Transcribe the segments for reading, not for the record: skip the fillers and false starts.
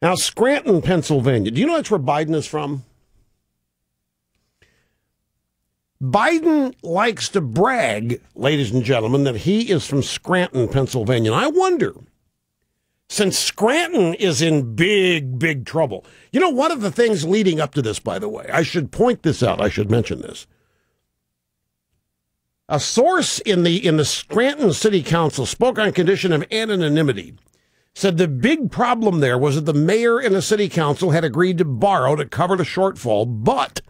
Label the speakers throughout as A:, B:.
A: Now, Scranton, Pennsylvania. Do you know that's where Biden is from? Biden likes to brag, ladies and gentlemen, that he is from Scranton, Pennsylvania. And I wonder, since Scranton is in big, big trouble. You know, one of the things leading up to this, by the way, I should point this out. I should mention this. A source in the Scranton City Council spoke on condition of anonymity, said the big problem there was that the mayor and the city council had agreed to borrow to cover the shortfall, but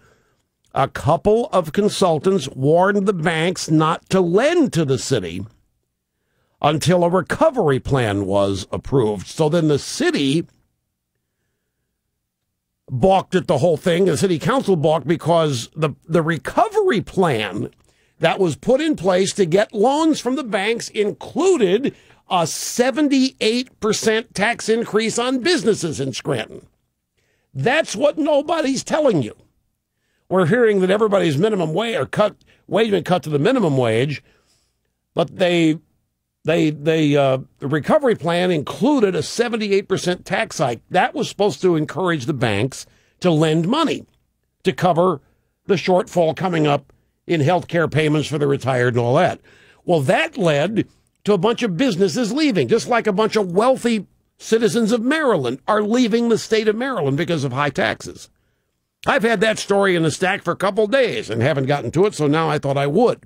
A: a couple of consultants warned the banks not to lend to the city until a recovery plan was approved. So then the city balked at the whole thing. The city council balked because the recovery plan that was put in place to get loans from the banks included a 78% tax increase on businesses in Scranton. That's what nobody's telling you. We're hearing that everybody's minimum wage or wage been cut to the minimum wage, but the recovery plan included a 78% tax hike. That was supposed to encourage the banks to lend money to cover the shortfall coming up in health care payments for the retired and all that. Well, that led to a bunch of businesses leaving, just like a bunch of wealthy citizens of Maryland are leaving the state of Maryland because of high taxes. I've had that story in the stack for a couple days and haven't gotten to it, so now I thought I would.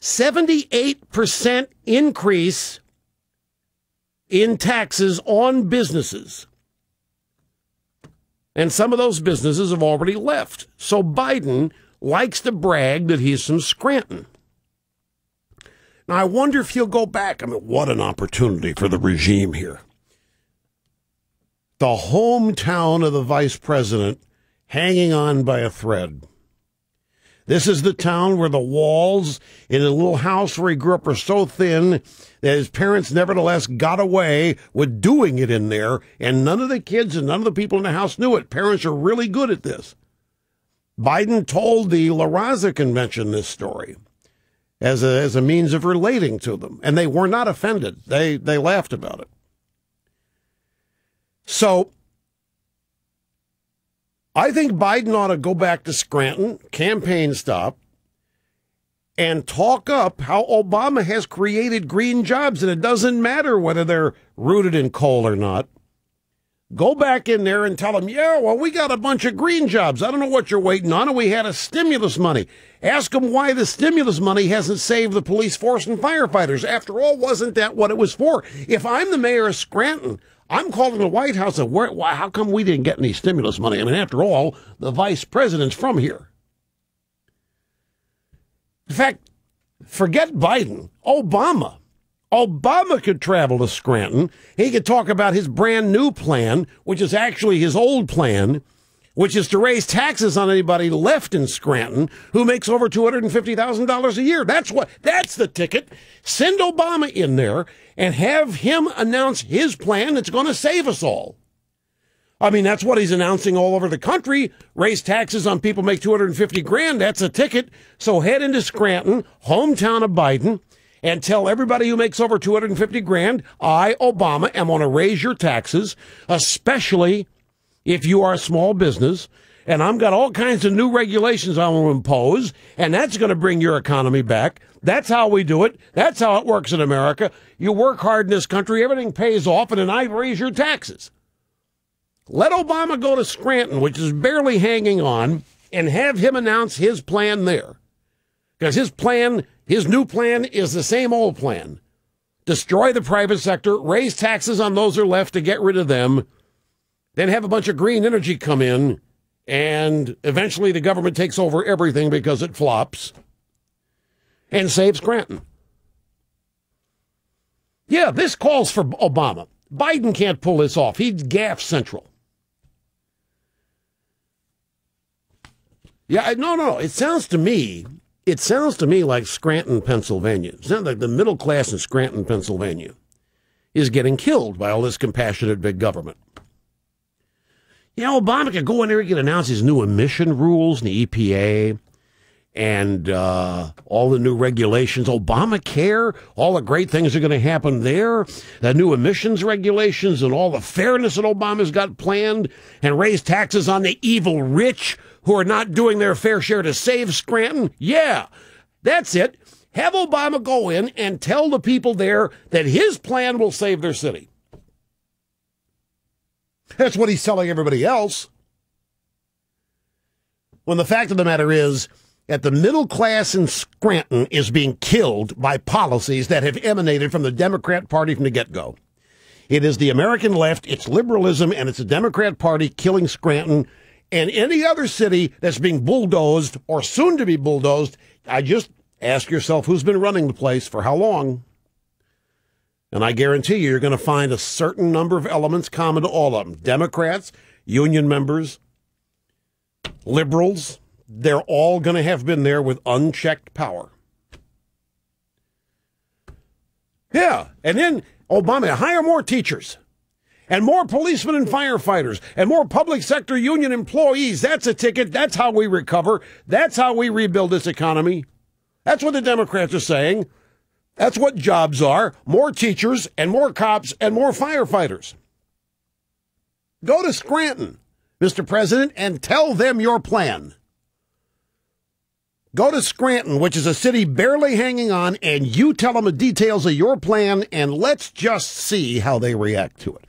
A: 78% increase in taxes on businesses. And some of those businesses have already left. So Biden likes to brag that he's from Scranton. Now, I wonder if he'll go back. I mean, what an opportunity for the regime here. The hometown of the vice president hanging on by a thread. This is the town where the walls in a little house where he grew up are so thin that his parents nevertheless got away with doing it in there, and none of the kids and none of the people in the house knew it. Parents are really good at this. Biden told the La Raza convention this story as a means of relating to them, and they were not offended. They laughed about it. So I think Biden ought to go back to Scranton, campaign stop, and talk up how Obama has created green jobs, and it doesn't matter whether they're rooted in coal or not. Go back in there and tell them, yeah, well, we got a bunch of green jobs. I don't know what you're waiting on, and we had a stimulus money. Ask them why the stimulus money hasn't saved the police force and firefighters. After all, wasn't that what it was for? If I'm the mayor of Scranton, I'm calling the White House and how come we didn't get any stimulus money? I mean, after all, the vice president's from here. In fact, forget Biden, Obama. Obama could travel to Scranton. He could talk about his brand new plan, which is actually his old plan, which is to raise taxes on anybody left in Scranton who makes over $250,000 a year. That's the ticket. Send Obama in there and have him announce his plan that's going to save us all. I mean, that's what he's announcing all over the country. Raise taxes on people who make $250,000. That's a ticket. So head into Scranton, hometown of Biden, and tell everybody who makes over $250,000, I, Obama, am going to raise your taxes, especially if you are a small business, and I've got all kinds of new regulations I want to impose, and that's going to bring your economy back. That's how we do it. That's how it works in America. You work hard in this country, everything pays off, and then I raise your taxes. Let Obama go to Scranton, which is barely hanging on, and have him announce his plan there. Because his new plan is the same old plan. Destroy the private sector, raise taxes on those who are left to get rid of them, then have a bunch of green energy come in, and eventually the government takes over everything because it flops, and save Scranton. Yeah, this calls for Obama. Biden can't pull this off. He's gaffe central. Yeah, no. It sounds to me like Scranton, Pennsylvania. It sounds like the middle class in Scranton, Pennsylvania is getting killed by all this compassionate big government. Yeah, Obama could go in there, he could announce his new emission rules in the EPA. and all the new regulations, Obamacare, all the great things are going to happen there, the new emissions regulations and all the fairness that Obama's got planned, and raise taxes on the evil rich who are not doing their fair share to save Scranton. Yeah, that's it. Have Obama go in and tell the people there that his plan will save their city. That's what he's telling everybody else. When the fact of the matter is that the middle class in Scranton is being killed by policies that have emanated from the Democrat Party from the get-go. It is the American left, it's liberalism, and it's the Democrat Party killing Scranton and any other city that's being bulldozed or soon to be bulldozed. I just ask yourself who's been running the place for how long. And I guarantee you're going to find a certain number of elements common to all of them. Democrats, union members, liberals, they're all going to have been there with unchecked power. Yeah, and then Obama, hire more teachers and more policemen and firefighters and more public sector union employees. That's a ticket. That's how we recover. That's how we rebuild this economy. That's what the Democrats are saying. That's what jobs are. More teachers and more cops and more firefighters. Go to Scranton, Mr. President, and tell them your plan. Go to Scranton, which is a city barely hanging on, and you tell them the details of your plan, and let's just see how they react to it.